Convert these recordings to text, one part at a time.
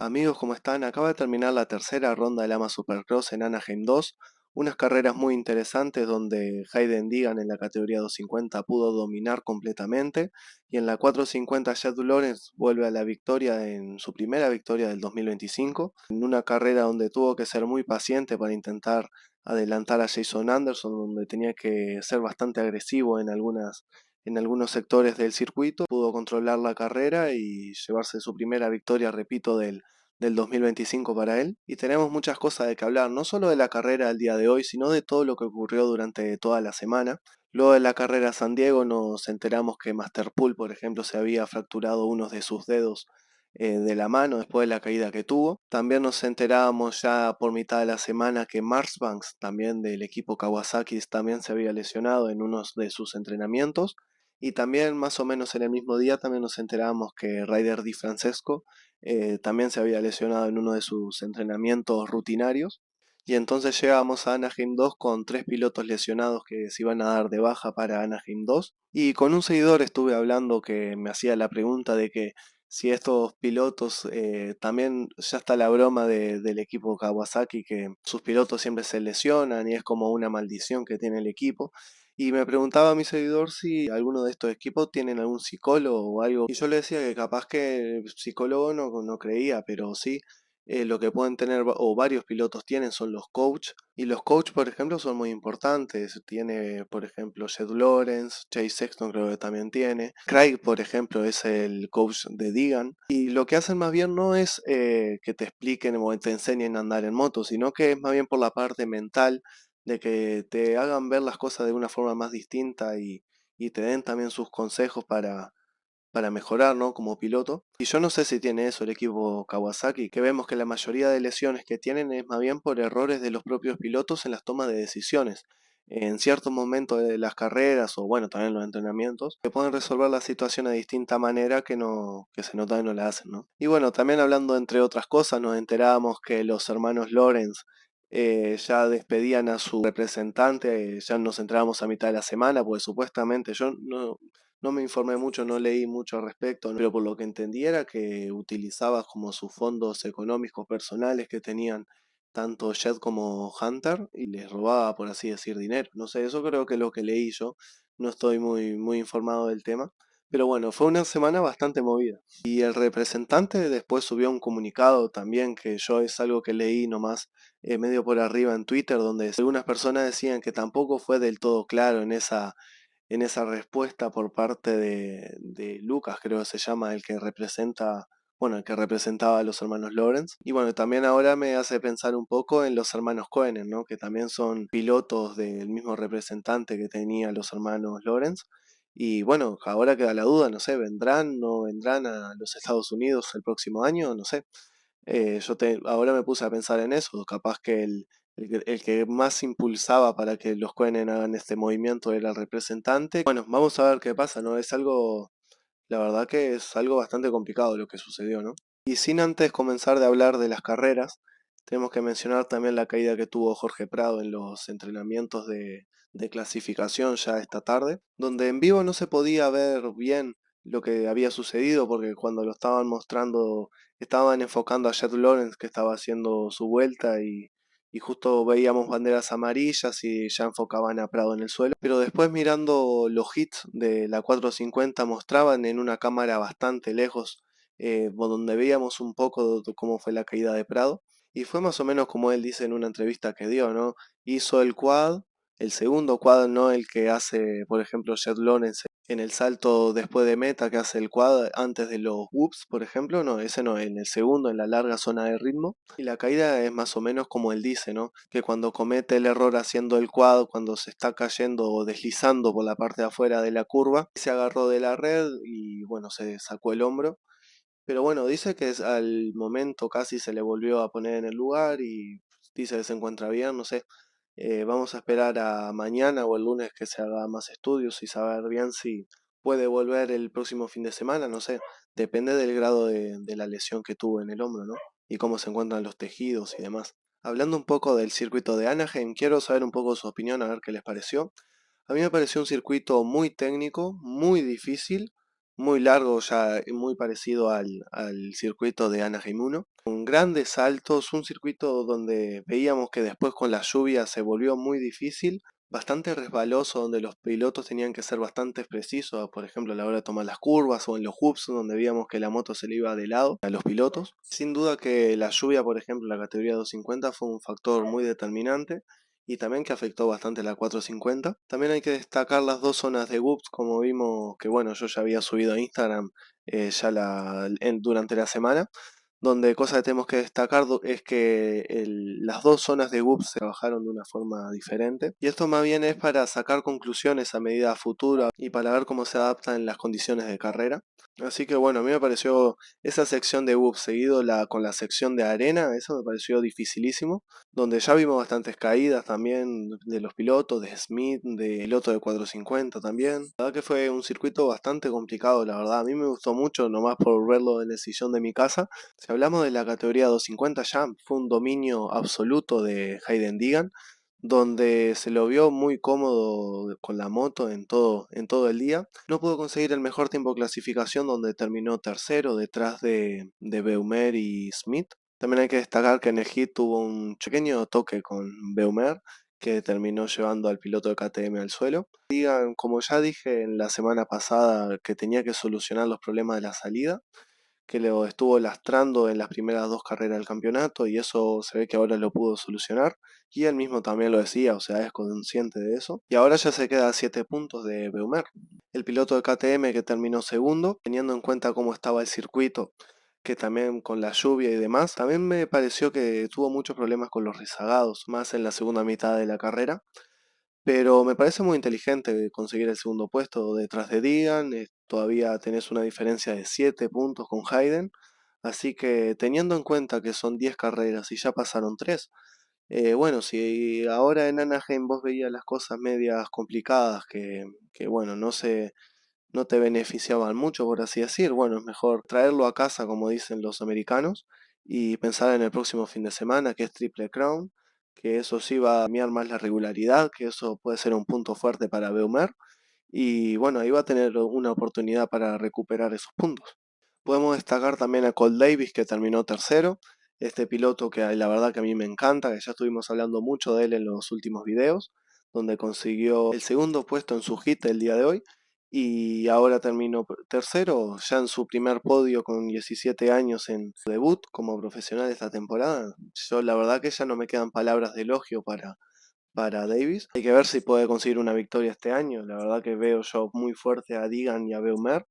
Amigos, ¿cómo están? Acaba de terminar la tercera ronda del AMA Supercross en Anaheim 2, unas carreras muy interesantes donde Hayden Deegan en la categoría 250 pudo dominar completamente y en la 450 Chad Lawrence vuelve a la victoria en su primera victoria del 2025, en una carrera donde tuvo que ser muy paciente para intentar adelantar a Jason Anderson, donde tenía que ser bastante agresivo en algunos sectores del circuito, pudo controlar la carrera y llevarse su primera victoria, repito, del 2025 para él. Y tenemos muchas cosas de que hablar, no solo de la carrera del día de hoy, sino de todo lo que ocurrió durante toda la semana. Luego de la carrera a San Diego nos enteramos que Masterpool, por ejemplo, se había fracturado uno de sus dedos de la mano después de la caída que tuvo. También nos enterábamos ya por mitad de la semana que Marsbanks, también del equipo Kawasaki, también se había lesionado en uno de sus entrenamientos. Y también más o menos en el mismo día también nos enterábamos que Ryder Di Francesco también se había lesionado en uno de sus entrenamientos rutinarios. Y entonces llegamos a Anaheim 2 con tres pilotos lesionados que se iban a dar de baja para Anaheim 2. Y con un seguidor estuve hablando que me hacía la pregunta de que si estos pilotos, también ya está la broma del equipo Kawasaki, que sus pilotos siempre se lesionan y es como una maldición que tiene el equipo. Y me preguntaba a mi seguidor si alguno de estos equipos tienen algún psicólogo o algo. Y yo le decía que capaz que psicólogo no creía, pero sí lo que pueden tener o varios pilotos tienen son los coach. Y los coach, por ejemplo, son muy importantes. Tiene, por ejemplo, Jed Lawrence, Chase Sexton creo que también tiene. Craig, por ejemplo, es el coach de Deegan. Y lo que hacen más bien no es que te expliquen o te enseñen a andar en moto, sino que es más bien por la parte mental de que te hagan ver las cosas de una forma más distinta y te den también sus consejos para mejorar, ¿no? Como piloto. Y yo no sé si tiene eso el equipo Kawasaki, que vemos que la mayoría de lesiones que tienen es más bien por errores de los propios pilotos en las tomas de decisiones. En ciertos momentos de las carreras o bueno, también los entrenamientos, que pueden resolver la situación de distinta manera que se nota que no la hacen, ¿no? Y bueno, también hablando entre otras cosas, nos enterábamos que los hermanos Lawrence ya despedían a su representante, ya nos enterábamos a mitad de la semana, porque supuestamente yo no me informé mucho, no leí mucho al respecto, pero por lo que entendí era que utilizaba como sus fondos económicos personales que tenían tanto Jet como Hunter y les robaba, por así decir, dinero. No sé, eso creo que es lo que leí yo, no estoy muy informado del tema. Pero bueno, fue una semana bastante movida. Y el representante después subió un comunicado también, que yo es algo que leí nomás medio por arriba en Twitter, donde algunas personas decían que tampoco fue del todo claro en esa respuesta por parte de Lucas, creo que se llama, el que representa, bueno, el que representaba a los hermanos Lawrence. Y bueno, también ahora me hace pensar un poco en los hermanos Cohen, ¿no? Que también son pilotos del mismo representante que tenía los hermanos Lawrence. Y bueno, ahora queda la duda, no sé, ¿vendrán, no vendrán a los Estados Unidos el próximo año? No sé. Ahora me puse a pensar en eso, capaz que el que más impulsaba para que los Cohen hagan este movimiento era el representante. Bueno, vamos a ver qué pasa, ¿no? Es algo, la verdad que es algo bastante complicado lo que sucedió, ¿no? Y sin antes comenzar de hablar de las carreras, tenemos que mencionar también la caída que tuvo Jorge Prado en los entrenamientos de clasificación ya esta tarde, donde en vivo no se podía ver bien lo que había sucedido porque cuando lo estaban mostrando estaban enfocando a Jet Lawrence que estaba haciendo su vuelta y justo veíamos banderas amarillas y ya enfocaban a Prado en el suelo, pero después mirando los hits de la 450 mostraban en una cámara bastante lejos, donde veíamos un poco de cómo fue la caída de Prado. Y fue más o menos como él dice en una entrevista que dio, ¿no? Hizo el quad, el segundo quad, no el que hace, por ejemplo, Jet Lawrence en el salto después de meta, que hace el quad antes de los whoops, por ejemplo, no, ese no, en el segundo, en la larga zona de ritmo. Y la caída es más o menos como él dice, ¿no? Que cuando comete el error haciendo el quad, cuando se está cayendo o deslizando por la parte de afuera de la curva, se agarró de la red y bueno, se sacó el hombro. Pero bueno, dice que al momento casi se le volvió a poner en el lugar y dice que se encuentra bien, no sé. Vamos a esperar a mañana o el lunes que se haga más estudios y saber bien si puede volver el próximo fin de semana, no sé. Depende del grado de la lesión que tuvo en el hombro, ¿no? Y cómo se encuentran los tejidos y demás. Hablando un poco del circuito de Anaheim, quiero saber un poco su opinión, a ver qué les pareció. A mí me pareció un circuito muy técnico, muy difícil, muy largo, ya muy parecido al circuito de Anaheim 1, con grandes saltos, un circuito donde veíamos que después con la lluvia se volvió muy difícil, bastante resbaloso, donde los pilotos tenían que ser bastante precisos, por ejemplo a la hora de tomar las curvas o en los hoops, donde veíamos que la moto se le iba de lado a los pilotos. Sin duda que la lluvia, por ejemplo, en la categoría 250 fue un factor muy determinante y también que afectó bastante la 450. También hay que destacar las dos zonas de whoops, como vimos que bueno, yo ya había subido a Instagram durante la semana, donde cosa que tenemos que destacar es que las dos zonas de whoops se trabajaron de una forma diferente y esto más bien es para sacar conclusiones a medida futura y para ver cómo se adaptan en las condiciones de carrera. Así que bueno, a mí me pareció esa sección de whoops seguido con la sección de arena, eso me pareció dificilísimo, donde ya vimos bastantes caídas también de los pilotos, de Smith, de piloto de 450 también. La verdad que fue un circuito bastante complicado, la verdad. A mí me gustó mucho, nomás por verlo en el sillón de mi casa. Si hablamos de la categoría 250 ya, fue un dominio absoluto de Hayden Deegan, donde se lo vio muy cómodo con la moto en todo el día. No pudo conseguir el mejor tiempo de clasificación, donde terminó tercero detrás de Beumer y Smith. También hay que destacar que en el hit tuvo un pequeño toque con Beumer, que terminó llevando al piloto de KTM al suelo. Digan, como ya dije en la semana pasada, que tenía que solucionar los problemas de la salida, que lo estuvo lastrando en las primeras dos carreras del campeonato y eso se ve que ahora lo pudo solucionar. Y él mismo también lo decía, o sea, es consciente de eso. Y ahora ya se queda a 7 puntos de Beumer. El piloto de KTM que terminó segundo, teniendo en cuenta cómo estaba el circuito, que también con la lluvia y demás, también me pareció que tuvo muchos problemas con los rezagados, más en la segunda mitad de la carrera. Pero me parece muy inteligente conseguir el segundo puesto detrás de Deegan. Todavía tenés una diferencia de 7 puntos con Hayden. Así que teniendo en cuenta que son 10 carreras y ya pasaron 3, bueno, si ahora en Anaheim vos veías las cosas medias complicadas que bueno, no te beneficiaban mucho, por así decir, bueno, es mejor traerlo a casa, como dicen los americanos, y pensar en el próximo fin de semana, que es Triple Crown, que eso sí va a cambiar más la regularidad, que eso puede ser un punto fuerte para Beumer, y bueno, ahí va a tener una oportunidad para recuperar esos puntos. Podemos destacar también a Cole Davis, que terminó tercero, este piloto que la verdad que a mí me encanta, que ya estuvimos hablando mucho de él en los últimos videos, donde consiguió el segundo puesto en su hit el día de hoy y ahora terminó tercero, ya en su primer podio con 17 años en su debut como profesional esta temporada. Yo la verdad que ya no me quedan palabras de elogio para Davis. Hay que ver si puede conseguir una victoria este año. La verdad que veo yo muy fuerte a Deegan y a Beumer,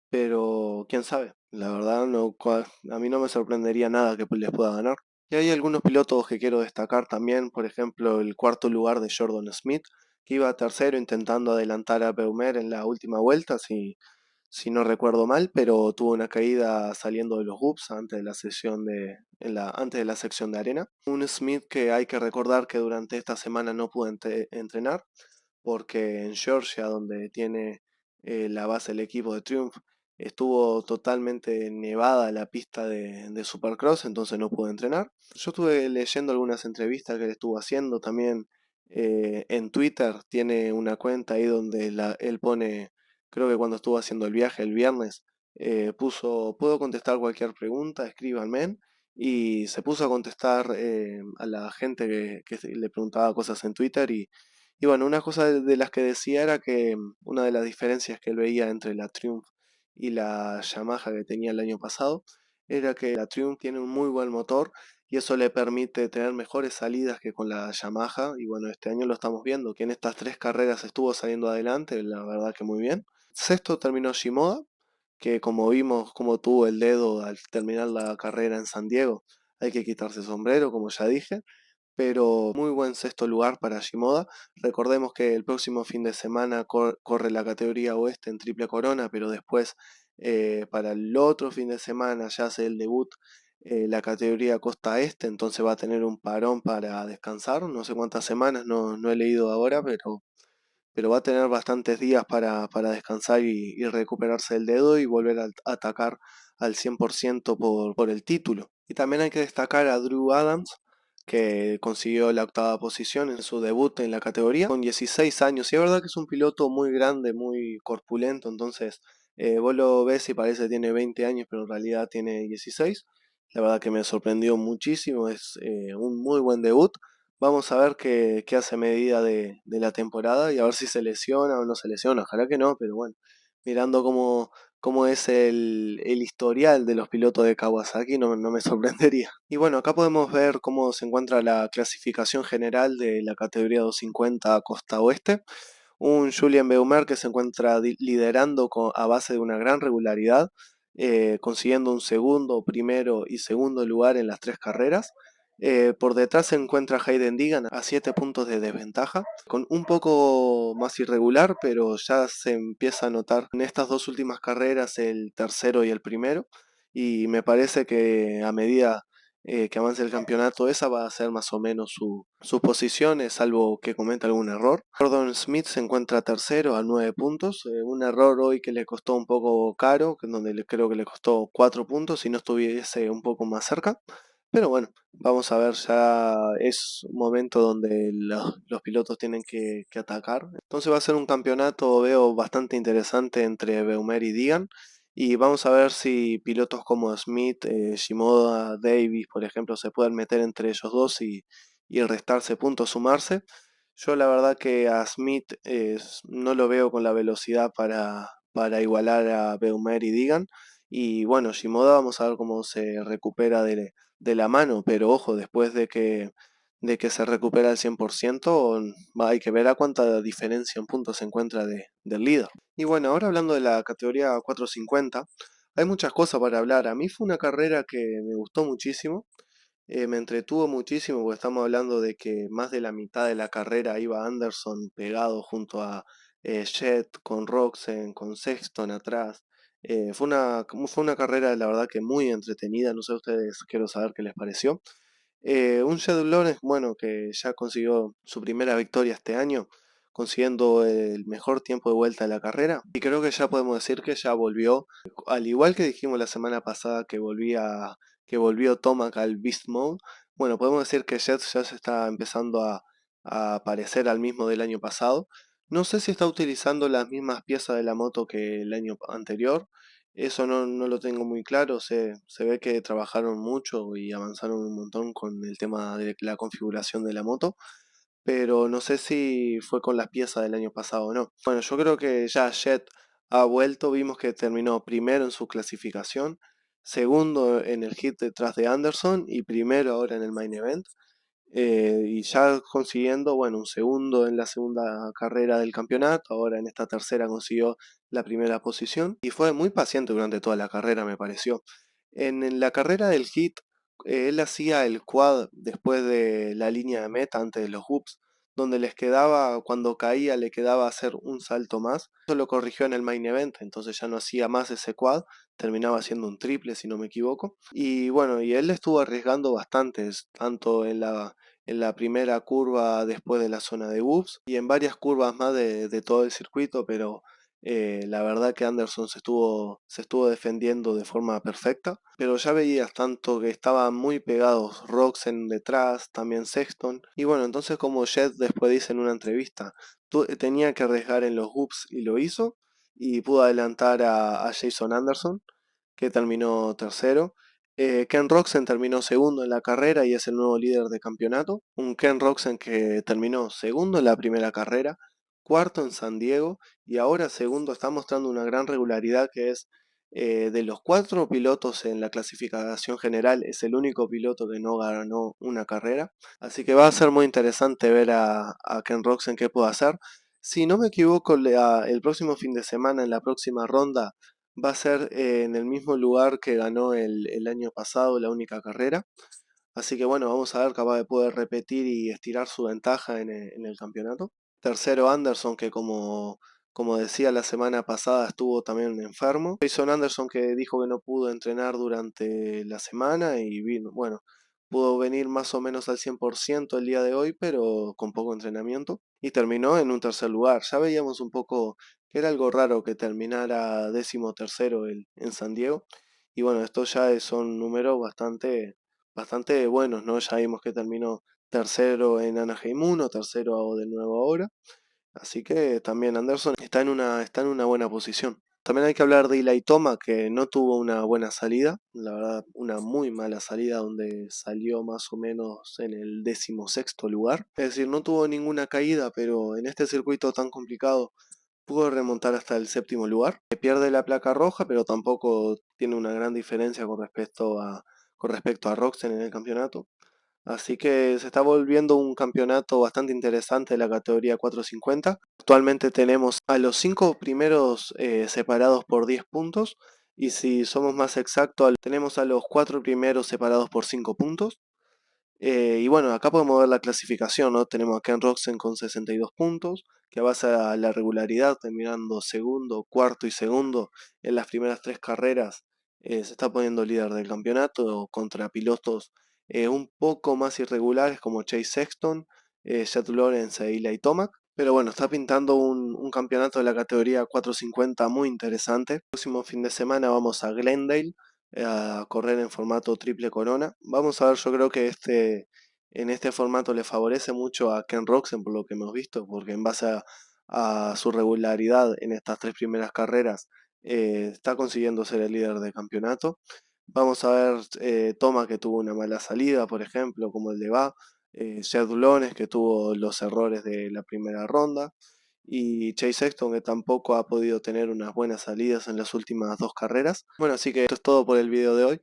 pero quién sabe. La verdad no, a mí no me sorprendería nada que les pueda ganar. Y hay algunos pilotos que quiero destacar también, por ejemplo el cuarto lugar de Jordan Smith, que iba tercero intentando adelantar a Beumer en la última vuelta, si no recuerdo mal, pero tuvo una caída saliendo de los hoops antes de la antes de la sección de arena. Un Smith que hay que recordar que durante esta semana no pudo entrenar, porque en Georgia, donde tiene la base del equipo de Triumph, estuvo totalmente nevada la pista de Supercross, entonces no pudo entrenar. Yo estuve leyendo algunas entrevistas que él estuvo haciendo también en Twitter, tiene una cuenta ahí donde él pone, creo que cuando estuvo haciendo el viaje el viernes, puso, puedo contestar cualquier pregunta, escríbanme. Y se puso a contestar a la gente que le preguntaba cosas en Twitter y bueno, una cosa de las que decía era que una de las diferencias que él veía entre la Triumph y la Yamaha que tenía el año pasado era que la Triumph tiene un muy buen motor y eso le permite tener mejores salidas que con la Yamaha y bueno, este año lo estamos viendo, que en estas tres carreras estuvo saliendo adelante, la verdad que muy bien. Sexto terminó Shimoda, que como vimos como tuvo el dedo al terminar la carrera en San Diego, hay que quitarse el sombrero, como ya dije, pero muy buen sexto lugar para Shimoda. Recordemos que el próximo fin de semana corre la categoría oeste en Triple Corona, pero después para el otro fin de semana ya hace el debut la categoría Costa Este, entonces va a tener un parón para descansar, no sé cuántas semanas, no he leído ahora, pero va a tener bastantes días para descansar y recuperarse el dedo y volver a atacar al 100% por el título. Y también hay que destacar a Drew Adams, que consiguió la octava posición en su debut en la categoría con 16 años. Y es verdad que es un piloto muy grande, muy corpulento, entonces Vos lo ves y parece que tiene 20 años, pero en realidad tiene 16. La verdad que me sorprendió muchísimo, es un muy buen debut. Vamos a ver qué hace a medida de la temporada y a ver si se lesiona o no se lesiona. Ojalá que no, pero bueno, mirando cómo es el historial de los pilotos de Kawasaki, no me sorprendería. Y bueno, acá podemos ver cómo se encuentra la clasificación general de la categoría 250 Costa Oeste. Un Julien Beumer que se encuentra liderando a base de una gran regularidad, consiguiendo un segundo, primero y segundo lugar en las tres carreras. Por detrás se encuentra Hayden Digan a 7 puntos de desventaja, con un poco más irregular, pero ya se empieza a notar en estas dos últimas carreras el tercero y el primero, y me parece que a medida que avance el campeonato, esa va a ser más o menos sus posiciones, salvo que cometa algún error. Gordon Smith se encuentra tercero a 9 puntos, un error hoy que le costó un poco caro, donde creo que le costó 4 puntos si no estuviese un poco más cerca. Pero bueno, vamos a ver, ya es un momento donde los pilotos tienen que atacar. Entonces va a ser un campeonato, veo, bastante interesante entre Beumer y Digan. Y vamos a ver si pilotos como Smith, Shimoda, Davis, por ejemplo, se pueden meter entre ellos dos y restarse puntos, sumarse. Yo la verdad que a Smith no lo veo con la velocidad para igualar a Beumer y Digan. Y bueno, Shimoda vamos a ver cómo se recupera de la mano, pero ojo, después de que se recupera al 100%, hay que ver a cuánta diferencia en puntos se encuentra del líder. Y bueno, ahora hablando de la categoría 450, hay muchas cosas para hablar. A mí fue una carrera que me gustó muchísimo, me entretuvo muchísimo porque estamos hablando de que más de la mitad de la carrera iba Anderson pegado junto a Jett, con Roxen, con Sexton atrás. Fue una carrera, la verdad, que muy entretenida. No sé a ustedes, quiero saber qué les pareció. Un Jett Lawrence, bueno, que ya consiguió su primera victoria este año, consiguiendo el mejor tiempo de vuelta de la carrera. Y creo que ya podemos decir que ya volvió, al igual que dijimos la semana pasada que volvió Tomac al Beast Mode. Bueno, podemos decir que Jett ya se está empezando a parecer al mismo del año pasado. No sé si está utilizando las mismas piezas de la moto que el año anterior. Eso no lo tengo muy claro, se ve que trabajaron mucho y avanzaron un montón con el tema de la configuración de la moto, pero no sé si fue con las piezas del año pasado o no. Bueno, yo creo que ya Jet ha vuelto, vimos que terminó primero en su clasificación, segundo en el hit detrás de Anderson y primero ahora en el main event. Y ya consiguiendo, bueno, un segundo en la segunda carrera del campeonato, ahora en esta tercera consiguió la primera posición y fue muy paciente durante toda la carrera, me pareció. En la carrera del hit, él hacía el quad después de la línea de meta, antes de los hoops, donde les quedaba, cuando caía, le quedaba hacer un salto más. Eso lo corrigió en el main event, entonces ya no hacía más ese quad, terminaba haciendo un triple, si no me equivoco. Y bueno, y él estuvo arriesgando bastante, tanto en la primera curva después de la zona de whoops y en varias curvas más de todo el circuito, pero la verdad que Anderson se estuvo defendiendo de forma perfecta, pero ya veías tanto que estaban muy pegados Roxen detrás, también Sexton, y bueno, entonces como Jet después dice en una entrevista, tenía que arriesgar en los whoops y lo hizo, y pudo adelantar a Jason Anderson, que terminó tercero. Ken Roczen terminó segundo en la carrera y es el nuevo líder de campeonato. Un Ken Roczen que terminó segundo en la primera carrera, cuarto en San Diego y ahora segundo. Está mostrando una gran regularidad, que es de los cuatro pilotos en la clasificación general, es el único piloto que no ganó una carrera. Así que va a ser muy interesante ver a Ken Roczen qué puede hacer. Si no me equivoco, el próximo fin de semana, en la próxima ronda, va a ser en el mismo lugar que ganó el año pasado la única carrera. Así que bueno, vamos a ver, capaz de poder repetir y estirar su ventaja en el campeonato. Tercero Anderson, que como decía la semana pasada, estuvo también enfermo. Jason Anderson, que dijo que no pudo entrenar durante la semana y vino, bueno, pudo venir más o menos al 100% el día de hoy, pero con poco entrenamiento. Y terminó en un tercer lugar. Ya veíamos un poco que era algo raro que terminara 13º en San Diego. Y bueno, esto ya son números bastante buenos, ¿no? Ya vimos que terminó tercero en Anaheim 1, tercero de nuevo ahora. Así que también Anderson está en una buena posición. También hay que hablar de Eli Toma, que no tuvo una buena salida, la verdad, una muy mala salida donde salió más o menos en el 16º lugar. Es decir, no tuvo ninguna caída, pero en este circuito tan complicado pudo remontar hasta el 7º lugar. Pierde la placa roja, pero tampoco tiene una gran diferencia con respecto a Roxen en el campeonato. Así que se está volviendo un campeonato bastante interesante de la categoría 450. Actualmente tenemos a los 5 primeros separados por 10 puntos. Y si somos más exactos, tenemos a los 4 primeros separados por 5 puntos. Y bueno, acá podemos ver la clasificación, ¿no? Tenemos a Ken Roxen con 62 puntos, que basa a la regularidad, terminando segundo, cuarto y segundo en las primeras 3 carreras. Se está poniendo líder del campeonato contra pilotos un poco más irregulares como Chase Sexton, Jet Lawrence e Eli Tomac. Pero bueno, está pintando un campeonato de la categoría 450 muy interesante. El próximo fin de semana vamos a Glendale a correr en formato triple corona. Vamos a ver, yo creo que en este formato le favorece mucho a Ken Roczen por lo que hemos visto, porque en base a su regularidad en estas 3 primeras carreras está consiguiendo ser el líder del campeonato. Vamos a ver Toma que tuvo una mala salida, por ejemplo, como el de Va, Jed Dulones que tuvo los errores de la primera ronda y Chase Sexton que tampoco ha podido tener unas buenas salidas en las últimas 2 carreras. Bueno, así que esto es todo por el video de hoy.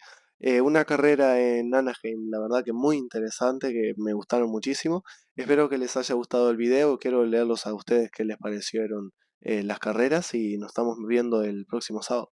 Una carrera en Anaheim, la verdad que muy interesante, que me gustaron muchísimo. Espero que les haya gustado el video, quiero leerlos a ustedes qué les parecieron las carreras y nos estamos viendo el próximo sábado.